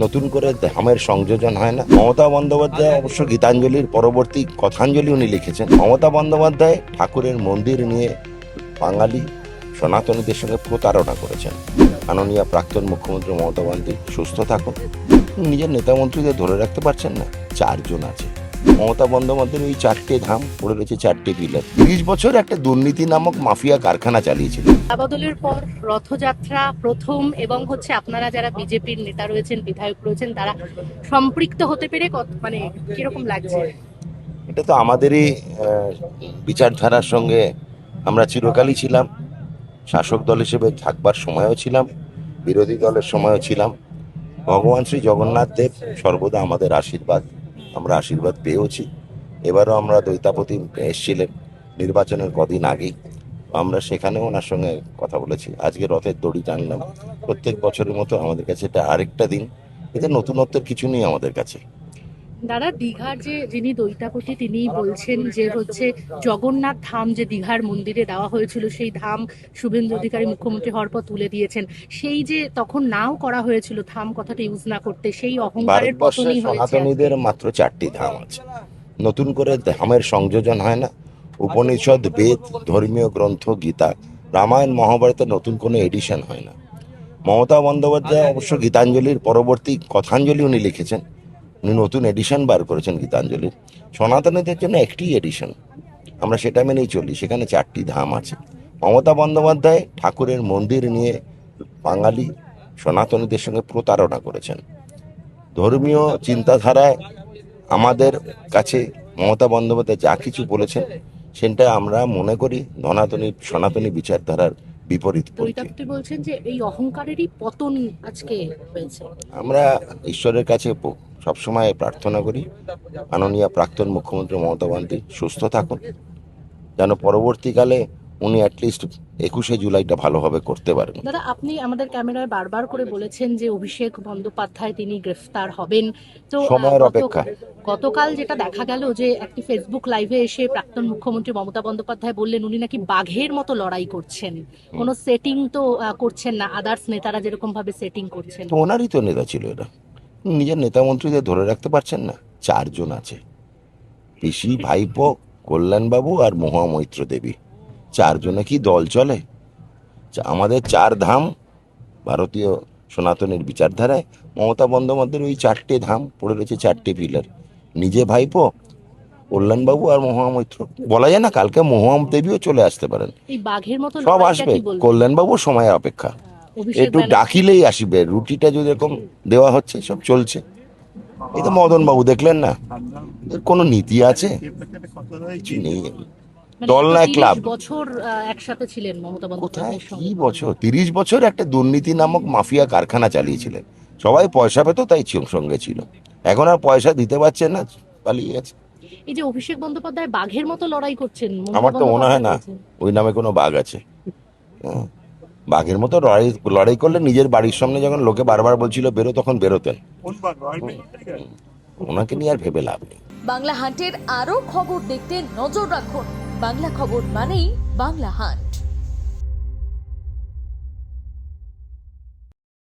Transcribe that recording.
নতুন করে ধামের সংযোজন হয় না। মমতা বন্দ্যোপাধ্যায় অবশ্য গীতাঞ্জলির পরবর্তী কথাঞ্জলি উনি লিখেছেন। মমতা বন্দ্যোপাধ্যায় ঠাকুরের মন্দির নিয়ে বাঙালি সনাতনীদের সঙ্গে প্রতারণা করেছেন। মাননীয় প্রাক্তন মুখ্যমন্ত্রী মমতা বন্দ্যোপাধ্যায় সুস্থ থাকুন। নিজের নেতা মন্ত্রীদের ধরে রাখতে পারছেন না। 4 জন আছে। মমতা বন্দ্যোপাধ্যায়ের ওই 4টে ধাম পড়ে রয়েছে, 4টে পিলার। 30 বছর একটা দুর্নীতি নামক মাফিয়া কারখানা চালিয়েছিল। বদলের পর রথযাত্রা প্রথম, এবং হচ্ছে আপনারা যারা বিজেপির নেতা রয়েছেন, বিধায়ক রয়েছেন, তারা সম্পৃক্ত হতে পেরে মানে কিরকম লাগছে? এটা তো আমাদেরই বিচারধারার সঙ্গে আমরা চিরকালই ছিলাম। শাসক দল হিসেবে থাকবার সময়ও ছিলাম, বিরোধী দলের সময়ও ছিলাম। ভগবান শ্রী জগন্নাথ দেব সর্বদা আমাদের আশীর্বাদ, আমরা আশীর্বাদ পেয়েওছি। এবারও আমরা দৈতাপতি এসেছিলেন নির্বাচনের কদিন আগেই, আমরা সেখানেও ওনার সঙ্গে কথা বলেছি। আজকে রথের দড়ি টানলাম। প্রত্যেক বছরের মতো আমাদের কাছে এটা আরেকটা দিন। এতে নতুনত্বের কিছু নেই আমাদের কাছে। দাদা, দীঘার যে যিনি দৈতাপতি তিনি বলছেন যে হচ্ছে জগন্নাথ ধাম যে দীঘার মন্দিরে দেওয়া হয়েছিল, সেই ধাম শুভেন্দু অধিকারী মুখ্যমন্ত্রী হওয়ার পর তুলে দিয়েছেন। সেই যে তখন নাও করা হয়েছিল ধাম কথাটা ইউজ না করতে, সেই অহংকারের ভারতবর্ষে পতনই হয়েছে। সনাতনীদের মাত্র 4টি ধাম আছে। নতুন করে ধামের সংযোজন হয় না। উপনিষদ, বেদ, ধর্মীয় গ্রন্থ, গীতা, রামায়ণ, মহাভারতের নতুন কোনো এডিশন হয় না। মমতা বন্দ্যোপাধ্যায় অবশ্য গীতাঞ্জলির পরবর্তী কথাঞ্জলি উনি লিখেছেন। উনি নতুন এডিশন বার করেছেন গীতাঞ্জলির। সনাতনীদের জন্য একটি এডিশন, আমরা সেটা মেনেই চলি। সেখানে 4টি ধাম আছে। মমতা বন্দ্যোপাধ্যায় ঠাকুরের মন্দির নিয়ে বাঙালি সনাতনীদের সঙ্গে প্রতারণা করেছেন। ধর্মীয় চিন্তাধারায় আমাদের কাছে মমতা বন্দ্যোপাধ্যায় যা কিছু বলেছেন সেটা আমরা মনে করি সনাতনী বিচারধারার বিপরীত পন্থী। দৈতাপতি বলছেন যে এই অহংকারেরই পতন আজকে হয়েছে। আমরা ঈশ্বরের কাছে সবসময় প্রার্থনা করি মাননীয় প্রাক্তন মুখ্যমন্ত্রী মমতা বন্দ্যোপাধ্যায় সুস্থ থাকুন, যেন পরবর্তীকালে উনি অ্যাটলিস্ট 21শে জুলাইটা ভালোভাবে করতে পারেন। দাদা, আপনি আমাদের ক্যামেরায় বারবার করে বলেছেন যে অভিষেক বন্দ্যোপাধ্যায় তিনি গ্রেফতার হবেন। তো সময়ের অপেক্ষা। গতকাল যেটা দেখা গেল যে একটি ফেসবুক লাইভে এসে প্রাক্তন মুখ্যমন্ত্রী মমতা বন্দ্যোপাধ্যায় বললেন উনি নাকি বাঘের মতো লড়াই করছেন, কোনো সেটিং তো করছেন না, আদার্স নেতারা যেরকম ভাবে সেটিং করছেন। তো ওনারই তো নেতা ছিল এরা। নিজের নেতা মন্ত্রীদের ধরে রাখতে পারছেন না। 4 জন আছে, পিসি, ভাইপো, কল্যাণবাবু আর মহামৈত্র দেবী। 4 জনে কি দল চলে? আমাদের 4 ধাম ভারতীয় সনাতনের বিচারধারায়। মমতা বন্দ্যোপাধ্যায়ের ওই 4টে ধাম পড়ে রয়েছে, 4টে পিলার। নিজে ভাইপো, কল্যাণবাবু আর মহামৈত্র। বলা যায় না, কালকে মহাম দেবীও চলে আসতে পারেন। এই বাঘের মতো সব আসবে। কল্যাণবাবু সময়ের অপেক্ষা, একটু ডাকিলেই আসবে। রুটিটা যদি এরকম দেওয়া হচ্ছে, সব চলছে। এই তো মদন বাবু দেখলেন না, এর কোনো নীতি আছে? কিছু নেই। দল না ক্লাব। বছর একসাথে ছিলেন মমতা কোথায় বন্দ্যোপাধ্যায়ের কি সঙ্গে। বছর? 30 বছর একটা দুর্নীতি নামক মাফিয়া কারখানা চালিয়েছিলেন। সবাই পয়সা পেত, তাই সঙ্গে ছিল। এখন আর পয়সা দিতে পারছেন না, পালিয়ে গেছে। এই যে অভিষেক বন্দ্যোপাধ্যায় বাঘের মতো লড়াই করছেন, আমার তো মনে হয় না ওই নামে কোনো বাঘ আছে। হ্যাঁ, বাঘের মতো লড়াই করলে নিজের বাড়ির সামনে যখন লোকে বারবার বলছিল বেরো, তখন বেরোতেন। ওনাকে নিয়ে আর ভেবে লাভ নেই। বাংলা হান্টের আরো খবর দেখতে নজর রাখুন। বাংলা খবর মানেই বাংলা হান্ট।